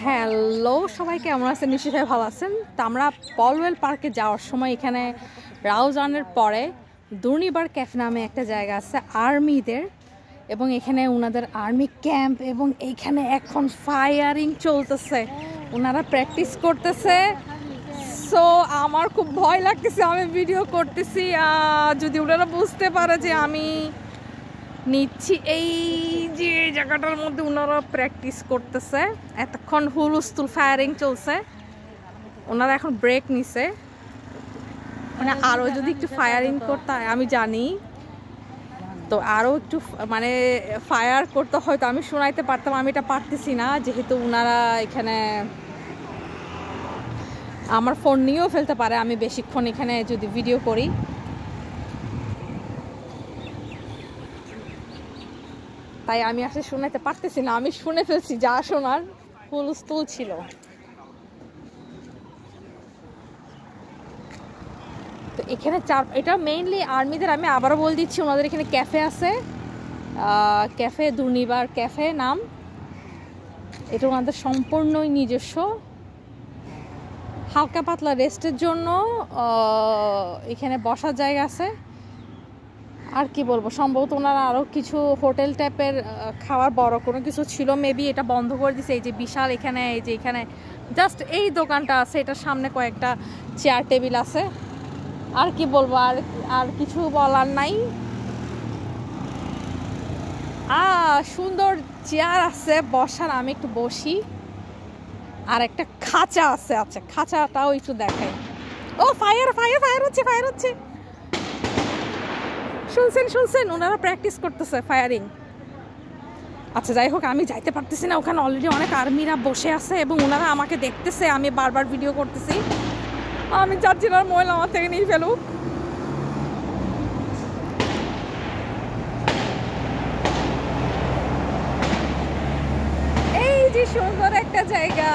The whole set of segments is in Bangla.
হ্যালো সবাই, কেমন আছেন? নিশ্চয়ই ভালো আছেন। তো আমরা পলওয়েল পার্কে যাওয়ার সময় এখানে রাউজানের পরে দুর্নিবার ক্যাফে নামে একটা জায়গা আছে আর্মিদের, এবং এখানে ওনাদের আর্মি ক্যাম্প, এবং এইখানে এখন ফায়ারিং চলতেছে, ওনারা প্র্যাকটিস করতেছে। সো আমার খুব ভয় লাগতেছে, আমি ভিডিও করতেছি, যদি ওনারা বুঝতে পারে যে আমি নিচ্ছি। এই যে জায়গাটার মধ্যে ওনারা প্র্যাকটিস করতেছে, এতক্ষণ হুলস্থুল ফায়ারিং চলছে, ওনারা এখন ব্রেক নিছে, মানে আরও যদি একটু ফায়ারিং করতে হয় আমি জানি তো আরও একটু মানে ফায়ার করতে হয়তো আমি শোনাইতে পারতাম, আমি এটা পারতেছি না যেহেতু ওনারা এখানে আমার ফোন নিয়েও ফেলতে পারে আমি বেশিক্ষণ এখানে যদি ভিডিও করি। তাই আমি আসলে শোনাতে পারতেছি না, আমি শুনে ফেলছি, যা শোনার হুলস্থুল ছিল। তো এখানে এটা মেইনলি আর্মিদের, আমি আবারও বলে দিচ্ছি, ওনাদের এখানে ক্যাফে আছে, ক্যাফে দুর্নিবার ক্যাফে নাম, এটা ওনাদের সম্পূর্ণই নিজস্ব। হালকা পাতলা রেস্টের জন্য এখানে বসার জায়গা আছে। আর কি বলবো, সম্ভবত ওনারা আরও কিছু হোটেল টাইপের খাওয়ার বড় কোনো কিছু ছিল, মেবি এটা বন্ধ করে দিছে। এই যে বিশাল এখানে, এই যে এখানে জাস্ট এই দোকানটা আছে, এটার সামনে কয়েকটা চেয়ার টেবিল আছে। আর কি বলবো, আর কিছু বলার নাই। সুন্দর চেয়ার আছে বসার, আমি একটু বসি। আর একটা খাঁচা আছে, আচ্ছা খাঁচাটাও একটু দেখাই। ও ফায়ার ফায়ার ফায়ার হচ্ছে, ফায়ার হচ্ছে, শুনছেন ওনারা প্র্যাকটিস করতেছে ফায়ারিং। আচ্ছা যাই হোক, আমি যাইতে পারতেছি না, ওখানে অলরেডি অনেক আর্মিরা বসে আছে এবং ওনারা আমাকে দেখতেছে, আমি বারবার ভিডিও করতেছি, আমি চাচ্ছি না মোবাইল আমার থেকে নিয়ে ফেলুক। এই যে সুন্দর একটা জায়গা,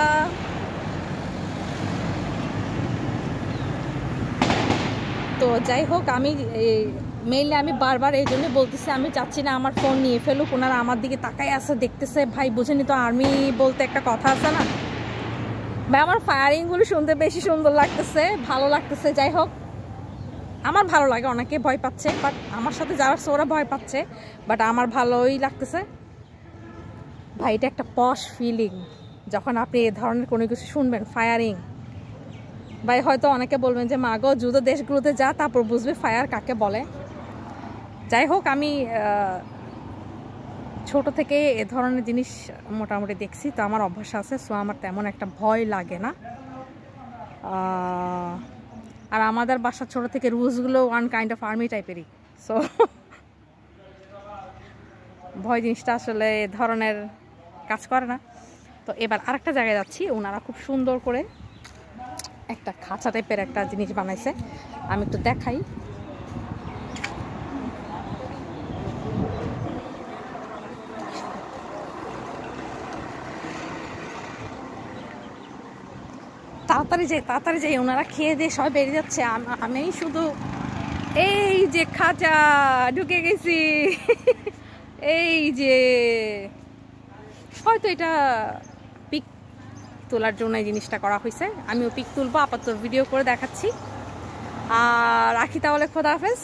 তো যাই হোক, আমি মেইনলি আমি বারবার এই জন্য বলতেছি, আমি চাচ্ছি না আমার ফোন নিয়ে ফেলুক, ওনারা আমার দিকে তাকাই আছে, দেখতেছে। ভাই বুঝেনি তো, আর্মি বলতে একটা কথা আছে না ভাই, আমার ফায়ারিংগুলো শুনতে বেশি সুন্দর লাগতেছে, ভালো লাগতেছে। যাই হোক, আমার ভালো লাগে, অনেকে ভয় পাচ্ছে, বাট আমার সাথে যারা ওরা ভয় পাচ্ছে, বাট আমার ভালোই লাগতেছে। ভাই এটা একটা পশ ফিলিং যখন আপনি এ ধরনের কোনো কিছু শুনবেন, ফায়ারিং। ভাই হয়তো অনেকে বলবেন যে মা গো, যুদ্ধ দেশগুলোতে যা, তারপর বুঝবে ফায়ার কাকে বলে। যাই হোক, আমি ছোট থেকে এ ধরনের জিনিস মোটামুটি দেখছি, তো আমার অভ্যাস আছে, সো আমার তেমন একটা ভয় লাগে না। আর আমাদের বাসার ছোট থেকে রুলসগুলো ওয়ান কাইন্ড অফ আর্মি টাইপেরই, সো ভয় জিনিসটা আসলে এ ধরনের কাজ করে না। তো এবার আরেকটা জায়গায় যাচ্ছি, ওনারা খুব সুন্দর করে একটা খাঁচা টাইপের একটা জিনিস বানাইছে, আমি একটু দেখাই। তাড়াতাড়ি যাই, ওনারা খেয়ে দিয়ে সবাই বেরিয়ে যাচ্ছে, আমি শুধু এই যে খাঁচা ঢুকে গেছি। এই যে হয়তো এটা পিক তোলার জন্য এই জিনিসটা করা হয়েছে, আমিও পিক তুলবো, আপাতত ভিডিও করে দেখাচ্ছি। আর রাখি তাহলে, খোদা হাফেজ।